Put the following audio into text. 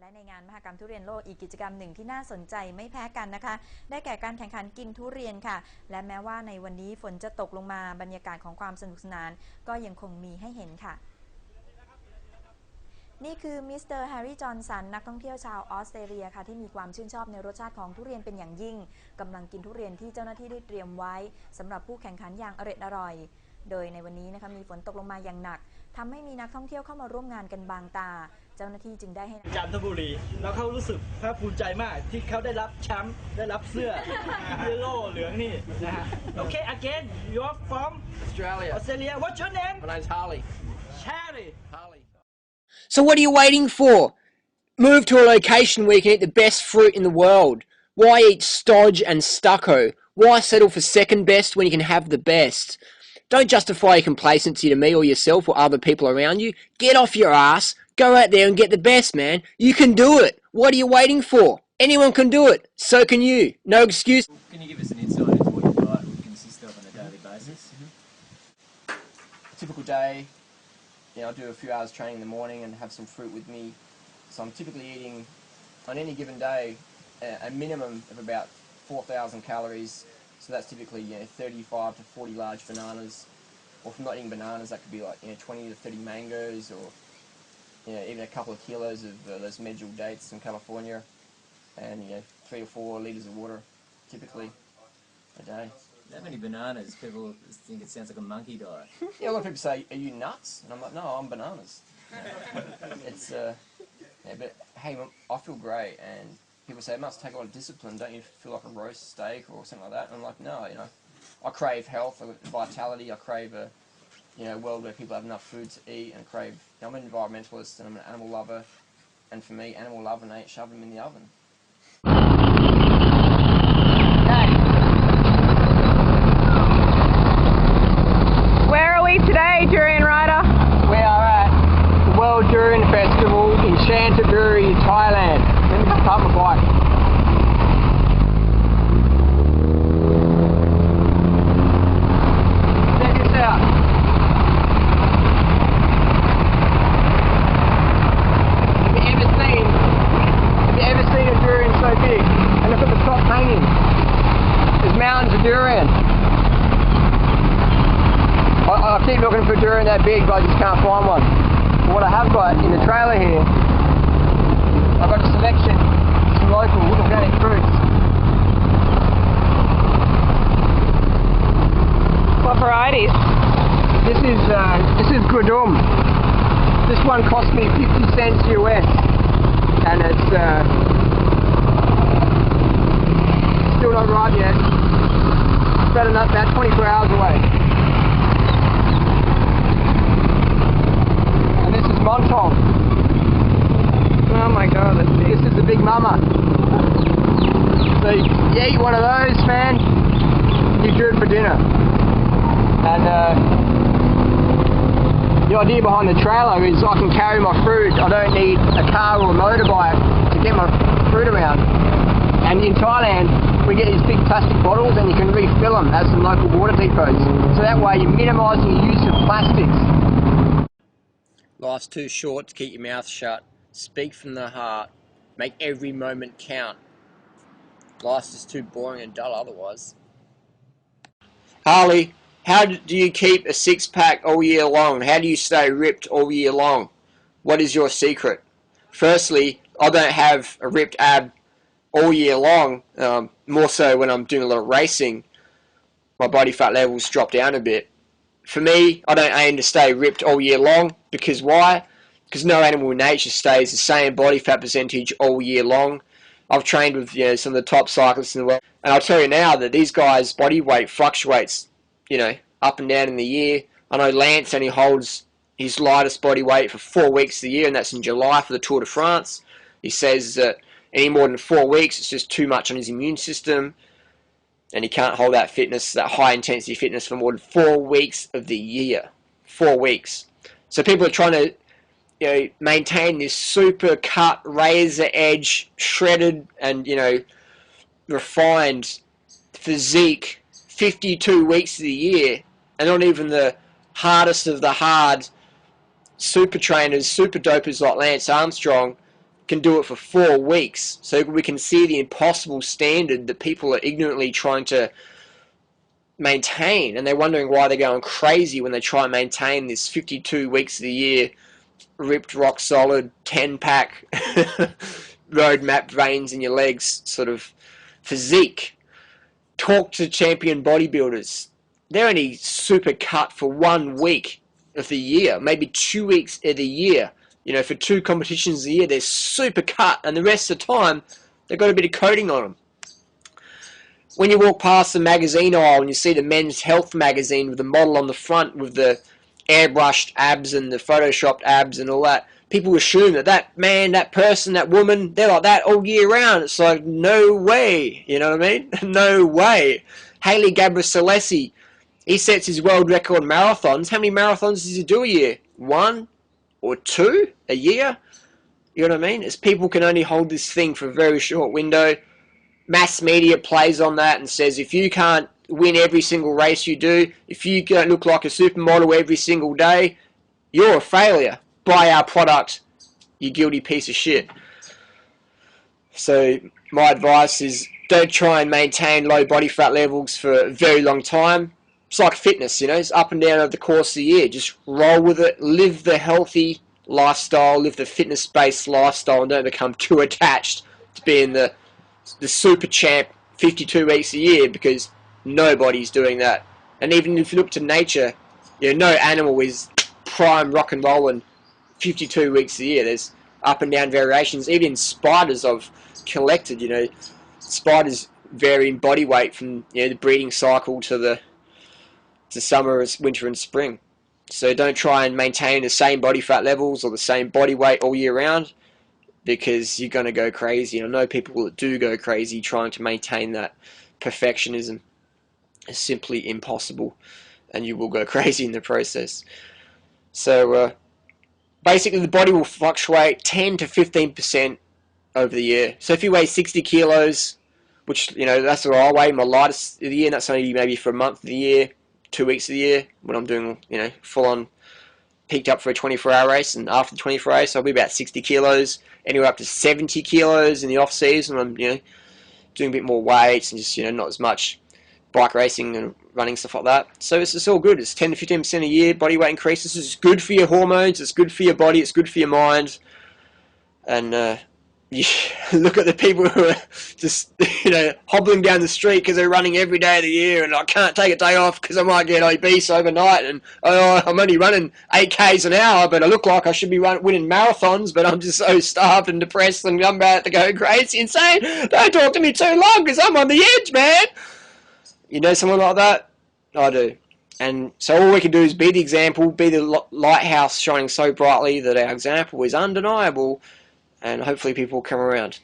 และในงานมหกรรมทุเรียนโลกอีกกิจกรรมหนึ่งที่น่าสนใจไม่แพ้กันนะคะได้แก่การแข่งขันกินทุเรียนค่ะและแม้ว่าในวันนี้ฝนจะตกลงมาบรรยากาศของความสนุกสนานก็ยังคงมีให้เห็นค่ะนี่คือมิสเตอร์แฮร์รี่จอห์นสันนักท่องเที่ยวชาวออสเตรเลียค่ะที่มีความชื่นชอบในรสชาติของทุเรียนเป็นอย่างยิ่งกำลังกินทุเรียนที่เจ้าหน้าที่ได้เตรียมไว้สำหรับผู้แข่งขันอย่างอร่อยโดยในวันนี้นะคะมีฝนตกลงมาอย่างหนักทำให้มีนักท่องเที่ยวเข้ามาร่วมงานกันบางตาเจ้าหน้าที่จึงได้ให้จันทบุรีแล้วเขารู้สึกภาคภูมิใจมากที่เขาได้รับแชมป์ได้รับเสื้อเยลโล่เหลืองนี่นะฮะโอเค again you're from Australia what's your name My name's Harley. Harley So what are you waiting for? Move to a location where you can eat the best fruit in the world. Why eat stodge and stucco? Why settle for second best when you can have the best? Don't justify your complacency to me or yourself or other people around you. Get off your ass. Go out there and get the best, man. You can do it. What are you waiting for? Anyone can do it. So can you. No excuse. Can you give us an insight into what your diet would consist of on a daily basis? Typical day, I'll do a few hours training in the morning and have some fruit with me. So I'm typically eating, on any given day, a minimum of about 4,000 calories. So that's typically 35 to 40 large bananas. Or if I'm not eating bananas, that could be like 20 to 30 mangoes, or even a couple of kilos of those medjool dates from California, and 3 or 4 litres of water, typically, a day. That many bananas, people think it sounds like a monkey diet. Yeah, a lot of people say, "Are you nuts?" And I'm like, "No, I'm bananas." It's but hey, I feel great, and people say it must take a lot of discipline. Don't you feel like a roast steak or something like that? And I'm like, no, I crave health, vitality. I crave a world where people have enough food to eat, and crave. I'm an environmentalist and I'm an animal lover, and for me, animal loving ain't shove them in the oven. Where are we today, Durian Rider? We are at the World Durian Festival in Chanthaburi, Thailand. Let me just park my bike. Check this out. Have you ever seen a durian so big? And look at the top hanging. There's mountains of durian. I keep looking for durian that big, but I just can't find one. But what I have got in the trailer here, I've got a selection of some local organic fruits. What varieties? This is Gudum. This one cost me 50 cents US, and it's still not ripe yet. It's about 24 hours away. Montong. Oh my god, that's big. This is the big mama. So you eat one of those, man, you do it for dinner. And the idea behind the trailer is I can carry my fruit. I don't need a car or a motorbike to get my fruit around. And in Thailand, we get these big plastic bottles and you can refill them at some local water depots. So that way you're minimising the use of plastics. Life's too short to keep your mouth shut. Speak from the heart. Make every moment count. Life's just too boring and dull otherwise. Harley, how do you keep a six-pack all year long? How do you stay ripped all year long? What is your secret? Firstly, I don't have a ripped ab all year long. More so when I'm doing a lot of racing. My body fat levels drop down a bit. For me, I don't aim to stay ripped all year long, because why? Because no animal in nature stays the same body fat percentage all year long. I've trained with some of the top cyclists in the world, and I'll tell you now that these guys' body weight fluctuates, up and down in the year. I know Lance only holds his lightest body weight for 4 weeks of the year, and that's in July for the Tour de France. He says that any more than 4 weeks, it's just too much on his immune system, and he can't hold that fitness, that high intensity fitness, for more than 4 weeks of the year. 4 weeks. So people are trying to, maintain this super cut, razor edge, shredded, and refined physique 52 weeks of the year, and not even the hardest of the hard super trainers, super dopers like Lance Armstrong can do it for 4 weeks. So we can see the impossible standard that people are ignorantly trying to maintain, and they're wondering why they're going crazy when they try and maintain this 52 weeks of the year, ripped, rock solid, 10-pack, roadmap veins in your legs sort of physique. Talk to champion bodybuilders. They're only super cut for 1 week of the year, maybe 2 weeks of the year. You know, for 2 competitions a year, they're super cut, and the rest of the time, they've got a bit of coating on them. When you walk past the magazine aisle and you see the Men's Health magazine with the model on the front with the airbrushed abs and the photoshopped abs and all that, people assume that that man, that person, that woman, they're like that all year round. It's like, no way, you know what I mean? No way. Haile Gebrselassie, he sets his world record in marathons. How many marathons does he do a year? 1 or 2 a year? You know what I mean? As people can only hold this thing for a very short window. Mass media plays on that and says, if you can't win every single race you do, if you don't look like a supermodel every single day, you're a failure. Buy our product, you guilty piece of shit. So my advice is, don't try and maintain low body fat levels for a very long time. It's like fitness, you know, it's up and down over the course of the year. Just roll with it, live the healthy lifestyle, live the fitness-based lifestyle, and don't become too attached to being the super champ 52 weeks a year, because nobody's doing that. And even if you look to nature, you know, no animal is prime rock and rolling 52 weeks a year. There's up and down variations. Even spiders I've collected, you know, spiders vary in body weight from, you know, the breeding cycle to summer, winter and spring. So don't try and maintain the same body fat levels or the same body weight all year round, because you're going to go crazy. And I know people that do go crazy trying to maintain that perfectionism. It's simply impossible, and you will go crazy in the process. So basically the body will fluctuate 10 to 15% over the year. So if you weigh 60 kilos, which, you know, that's what I weigh, my lightest of the year, and that's only maybe for a month of the year, 2 weeks of the year, when I'm doing, you know, full on peaked up for a 24-hour race, and after the 24 hours, I'll be about 60 kilos, anywhere up to 70 kilos in the off season. I'm, you know, doing a bit more weights and just, you know, not as much bike racing and running, stuff like that. So it's all good. It's 10 to 15% a year body weight increases. It's good for your hormones. It's good for your body. It's good for your mind. And you look at the people who are just, you know, hobbling down the street because they're running every day of the year, and I can't take a day off because I might get obese overnight, and I'm only running 8Ks an hour, but I look like I should be winning marathons, but I'm just so starved and depressed and I'm about to go crazy and saying, don't talk to me too long because I'm on the edge, man. You know someone like that? I do. And so all we can do is be the example, be the lighthouse shining so brightly that our example is undeniable, and hopefully people will come around.